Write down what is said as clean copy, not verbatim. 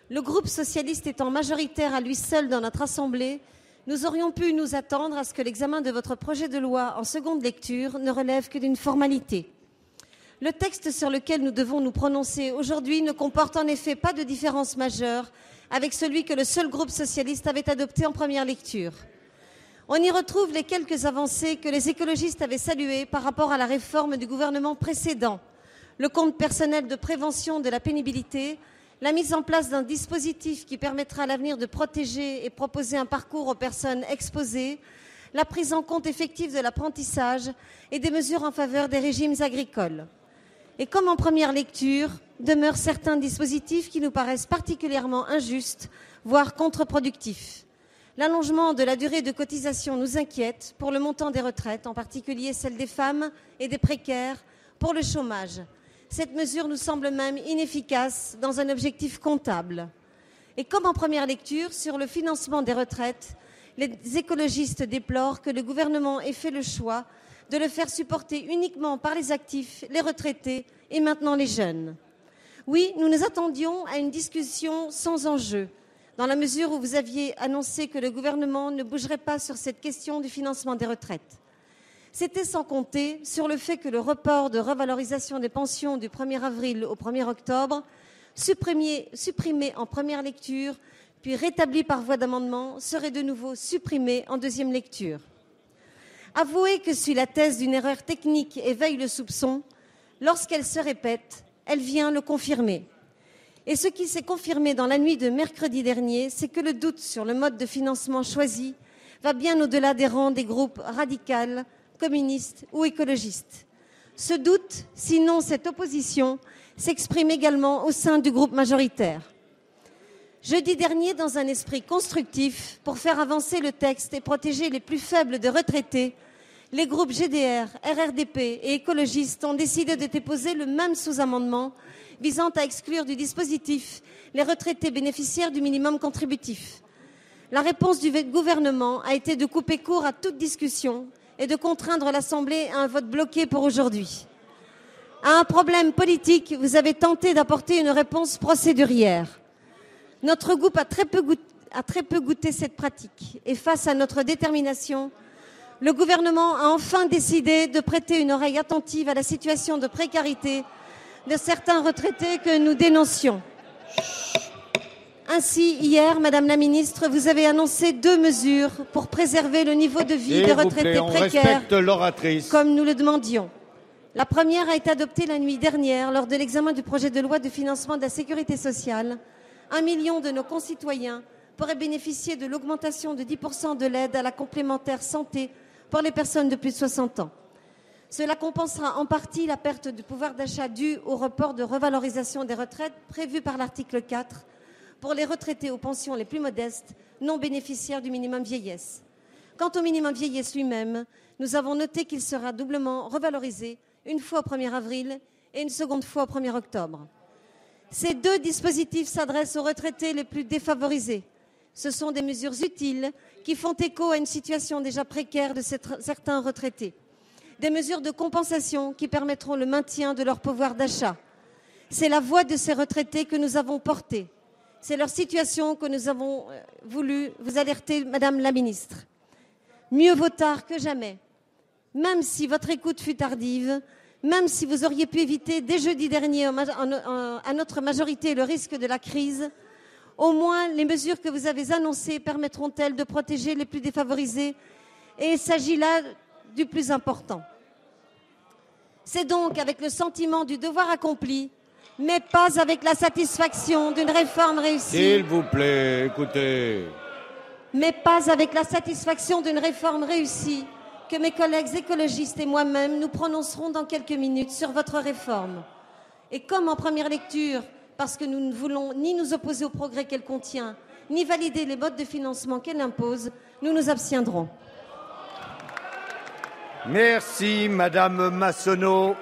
Le groupe socialiste étant majoritaire à lui seul dans notre Assemblée, nous aurions pu nous attendre à ce que l'examen de votre projet de loi en seconde lecture ne relève que d'une formalité. Le texte sur lequel nous devons nous prononcer aujourd'hui ne comporte en effet pas de différence majeure avec celui que le seul groupe socialiste avait adopté en première lecture. On y retrouve les quelques avancées que les écologistes avaient saluées par rapport à la réforme du gouvernement précédent, le compte personnel de prévention de la pénibilité, la mise en place d'un dispositif qui permettra à l'avenir de protéger et proposer un parcours aux personnes exposées, la prise en compte effective de l'apprentissage et des mesures en faveur des régimes agricoles. Et comme en première lecture, demeurent certains dispositifs qui nous paraissent particulièrement injustes, voire contre-productifs. L'allongement de la durée de cotisation nous inquiète pour le montant des retraites, en particulier celle des femmes et des précaires, pour le chômage. Cette mesure nous semble même inefficace dans un objectif comptable. Et comme en première lecture, sur le financement des retraites, les écologistes déplorent que le gouvernement ait fait le choix de le faire supporter uniquement par les actifs, les retraités et maintenant les jeunes. Oui, nous nous attendions à une discussion sans enjeu, dans la mesure où vous aviez annoncé que le gouvernement ne bougerait pas sur cette question du financement des retraites. C'était sans compter sur le fait que le report de revalorisation des pensions du 1er avril au 1er octobre, supprimé en première lecture, puis rétabli par voie d'amendement, serait de nouveau supprimé en deuxième lecture. Avouez que si la thèse d'une erreur technique éveille le soupçon, lorsqu'elle se répète, elle vient le confirmer. Et ce qui s'est confirmé dans la nuit de mercredi dernier, c'est que le doute sur le mode de financement choisi va bien au-delà des rangs des groupes radicaux, communistes ou écologistes. Ce doute, sinon cette opposition, s'exprime également au sein du groupe majoritaire. Jeudi dernier, dans un esprit constructif, pour faire avancer le texte et protéger les plus faibles des retraités, les groupes GDR, RRDP et écologistes ont décidé de déposer le même sous-amendement visant à exclure du dispositif les retraités bénéficiaires du minimum contributif. La réponse du gouvernement a été de couper court à toute discussion et de contraindre l'Assemblée à un vote bloqué pour aujourd'hui. À un problème politique, vous avez tenté d'apporter une réponse procédurière. Notre groupe a très peu goûté cette pratique et face à notre détermination, le gouvernement a enfin décidé de prêter une oreille attentive à la situation de précarité de certains retraités que nous dénoncions. Ainsi, hier, Madame la Ministre, vous avez annoncé 2 mesures pour préserver le niveau de vie des retraités précaires, comme nous le demandions. La première a été adoptée la nuit dernière lors de l'examen du projet de loi de financement de la sécurité sociale. 1 million de nos concitoyens pourraient bénéficier de l'augmentation de 10% de l'aide à la complémentaire santé pour les personnes de plus de 60 ans. Cela compensera en partie la perte de pouvoir d'achat due au report de revalorisation des retraites prévu par l'article 4 pour les retraités aux pensions les plus modestes, non bénéficiaires du minimum vieillesse. Quant au minimum vieillesse lui-même, nous avons noté qu'il sera doublement revalorisé, une fois au 1er avril et une seconde fois au 1er octobre. Ces 2 dispositifs s'adressent aux retraités les plus défavorisés. Ce sont des mesures utiles qui font écho à une situation déjà précaire de certains retraités. Des mesures de compensation qui permettront le maintien de leur pouvoir d'achat. C'est la voix de ces retraités que nous avons portée. C'est leur situation que nous avons voulu vous alerter, Madame la Ministre. Mieux vaut tard que jamais. Même si votre écoute fut tardive, même si vous auriez pu éviter dès jeudi dernier à notre majorité le risque de la crise, au moins les mesures que vous avez annoncées permettront-elles de protéger les plus défavorisés. Et il s'agit là du plus important. C'est donc avec le sentiment du devoir accompli, mais pas avec la satisfaction d'une réforme réussie. S'il vous plaît, écoutez. Mais pas avec la satisfaction d'une réforme réussie que mes collègues écologistes et moi-même nous prononcerons dans quelques minutes sur votre réforme. Et comme en première lecture, parce que nous ne voulons ni nous opposer au progrès qu'elle contient, ni valider les modes de financement qu'elle impose, nous nous abstiendrons. Merci, Madame Massonneau.